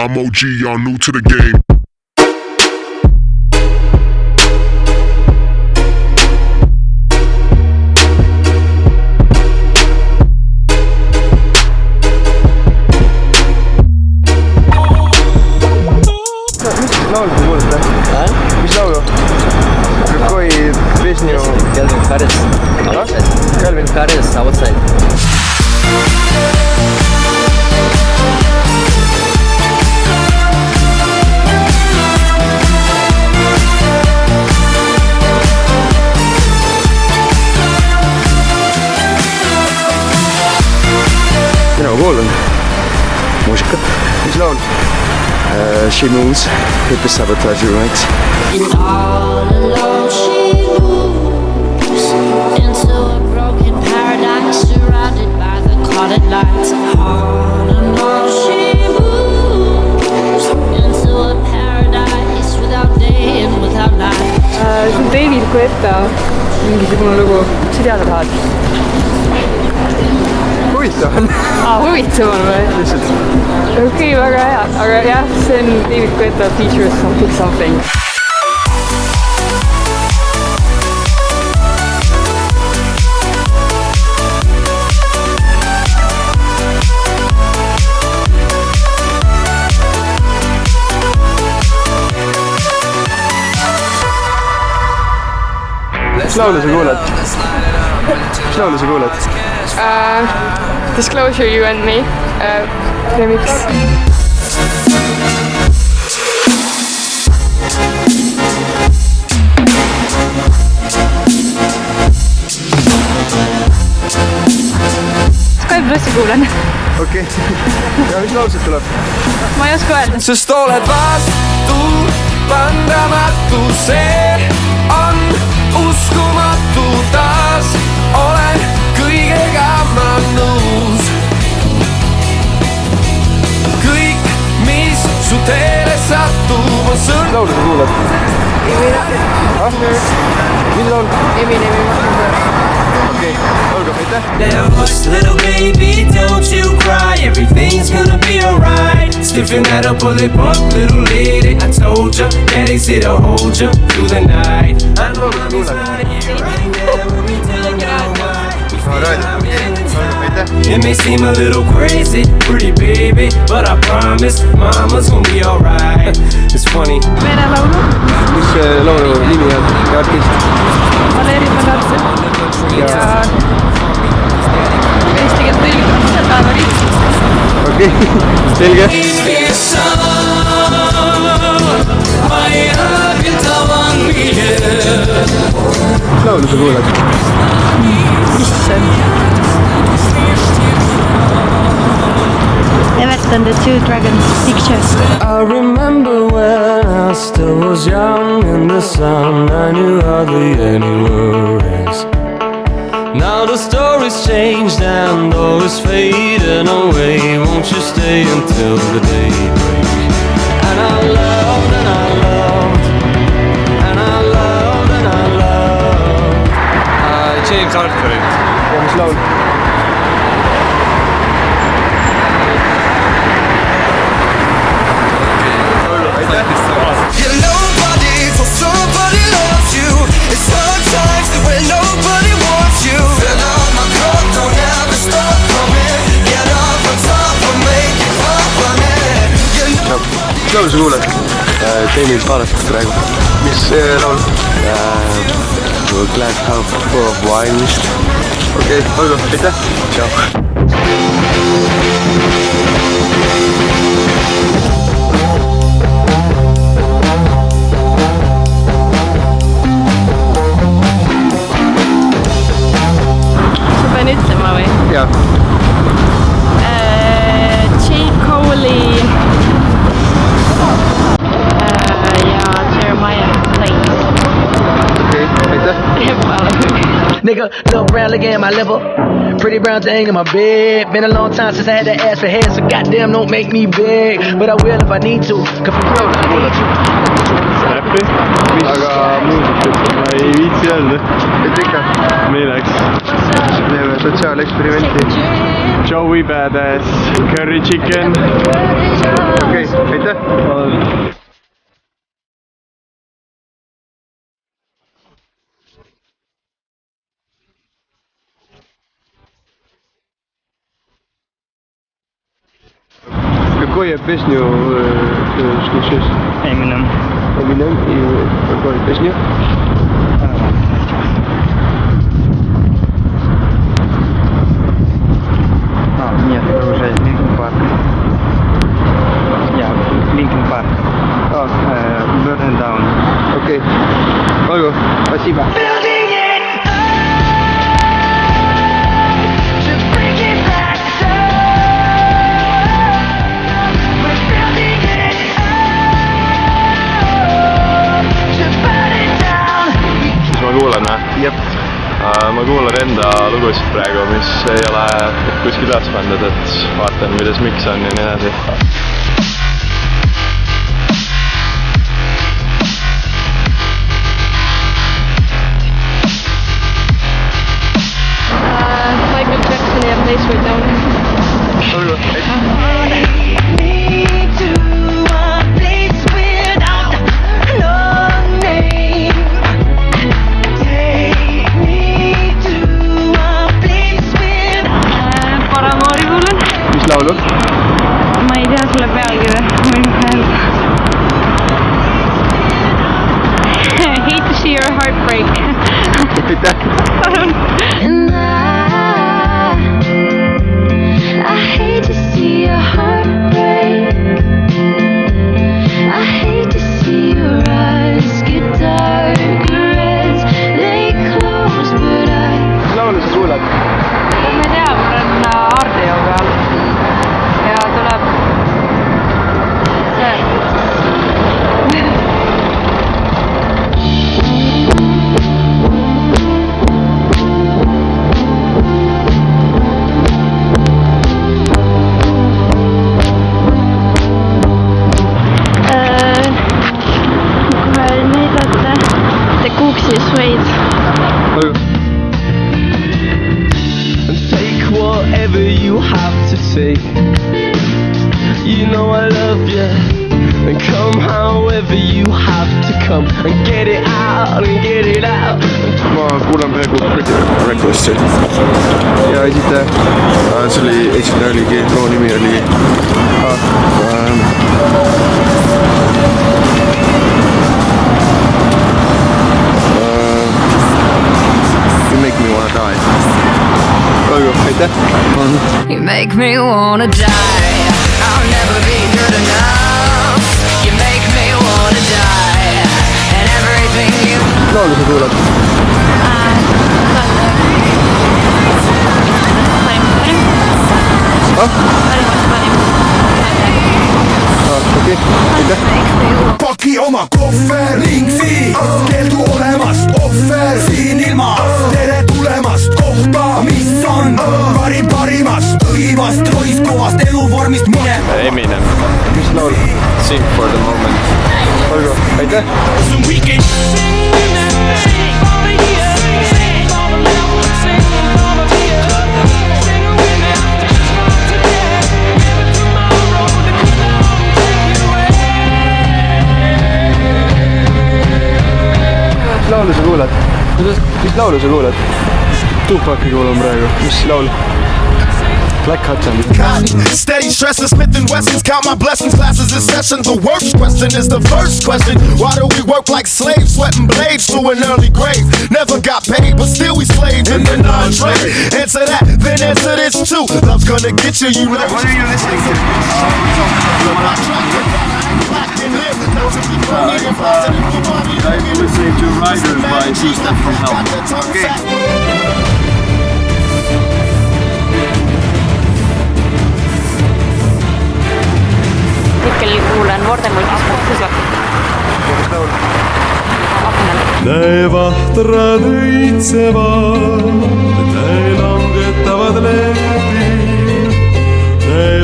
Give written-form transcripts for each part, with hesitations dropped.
I'm OG, y'all new to the game. Mis laulu? Какой песню? Calvin Harris. Outside. Calvin Harris, Outside. Mina kuulan muusika. Mis laul? She Moves, Hippie Sabotage remix. And all alone she moves into a broken paradise, surrounded by the colored lights. All alone she moves into a paradise without day and without night. See on David Guetta mingisugune lugu, mis sa teada tahad? Huvitav on. Huvitav on või? Lihtsalt. Okei, väga hea, aga jah, see on David Guetta features something. Mis laulu sa kuulad? Mis laulu sa kuulad? Disclosure You and Me remix. Skype-plussi kuulen. Okei. Ja mis laul sealt tuleb? Ma ei oska öelda. Sest oled vastu vandamatu, see on uskumatu taas. Olen kõigega ma nõus. Kõik, mis su teele satub, on sõrm. Mis laulu sa kuulad? Mis laul? Eminemi Mockingbird. Okei, olgu, aitäh. Now hush little baby, don't you cry. Everything's gonna be alright. Stiffen that up, pull it up, little lady. I told ya, daddy's here to hold ya through the night. I know mommy's not here right now, but we don't know why. We feel our energy. It may seem a little crazy, pretty baby, but I promise mama's gonna be alright. It's funny. Vene laulu? Mis laulu nimi on ja artist? Valeri Pagatsev. Ja eesti keelt tõlgitud seda Riits. Okei, selge. Mis laulu sa kuulad? Everton, the Two Dragons pictures. I remember when I still was young in the sun, I knew hardly any worries. Now the story's changed and all is fading away. Won't you stay until the day breaks? And I loved and I loved and I loved and I loved James Arthur'it. Ja mis laul? You're nobody till somebody loves you. It's hard times when nobody wants you. Fill up my cup, don't ever stop coming. Get up on top and make it pop on it. Mis laulu sa kuulad? Teeme Impala't praegu. Mis laul? Glass Half Full of Wine vist. Okei, olgu, aitäh. Tšau. Pean ütlema või? Jaa. J. Cole'i ja Jeremiah Plains. Okei, aitäh. Nigga, little brown looking at my liver. Pretty brown thing in my bed. Been a long time since I had to ask for head, so goddamn don't make me beg. But I will if I need to, cause for real I need you. Aga muusikat ma ei viitsi öelda. Et ikka? Meil läks. Teeme sotsiaaleksperimenti. Joey Badass, Curry Chicken. Okei, aitäh. Pěsňu slušaš? Eminem. Eminem i какой pěsňu? Нет, это уже Linkin Park. Я Linkin Park. Burn It Down. Окей. Olgu, спасибо. Ma kuulan või? Jep. Ma kuulan enda lugusid praegu, mis ei ole kuskil üles pandud, et vaatan, kuidas miks on ja nii edasi. Michael Jackson ja Place Without. Olgu, laulu? Ma ei tea sulle pealkirja, ma ei mäleta. Hate to see your heart break. Aitäh! And I hate to see your heart break. I hate to see your eyes get darker as they close, but Mis laulu sa kuulad? Ma ei tea, mul on Ardeo peal. Ja tuleb see. Kohe näidata The Cooksy Suede. Olgu. Take whatever you have to take. You know I love you. And come however you have to come. And get it out and get it out. Ma kuulan praegu Critical Recklessi. Ja esitaja. See oli, esitaja oligi, loo nimi oli You Make Me Wanna Die. Olgu, aitäh! you make me wanna die. I'll never be good enough. You make me wanna die. And everything you Laulu sa kuulad? Okei, aitäh! Paki oma kohver ning siin keeldu olemast ohver siin ilma tere tulemast kohta, mis on parimast õivast roiskuvast eluvormist mine. Eminem. Mis laul? Sing for the moment. Olgu, aitäh! Mis laulu sa kuulad? Mis laulu sa kuulad? Tupaki kuulan praegu. Mis laul? Black Hudson. Steady stressing, Smith & Wessons, count my blessings, classes in session. The worst question is the first question. Why do we work like slaves, sweating blades to an early grave? Never got paid, but still we slaves in the non-trade. Answer that, then answer this too. Love's gonna get you, you know. What are you listening to? I'm listening to Riders by T-Step from Hell. Okay. Hetkel kuulen Vortemultis Vahtad õitsevad, langetavad lehti.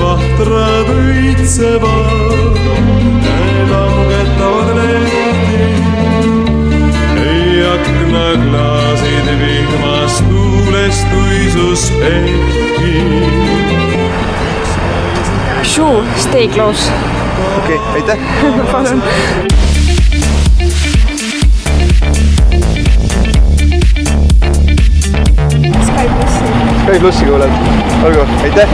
Vahtad õitsevad, langetavad lehti. Ei aknaklaasid vihmast tuulest uisus pehki. Shoe, stay close. Okei, aitäh! Palun. Sky Plussi kuulad. Olgu, aitäh!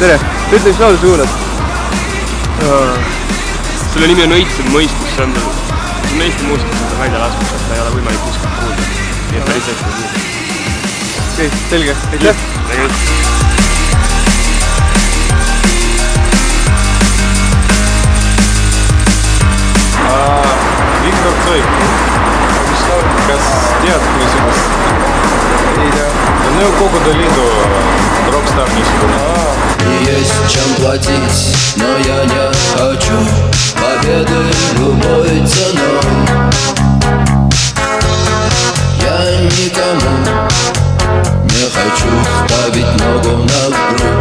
tere, ütle, mis laulu sa kuulad? Selle nimi on Õitsev mõistus, see on Eesti muusikas on välja lasknud, et ta ei ole võimalik kuskilt kuulda. Nii et päris hästi kuulda. Okei, selge, aitäh! Viktor Tsoi. Kas tead niisugust? Ei tea. Nõukogude Liidu rockstar niisugune. Есть чем платить, но я не хочу победы любой ценой. Я никому не хочу ставить ногу на грудь.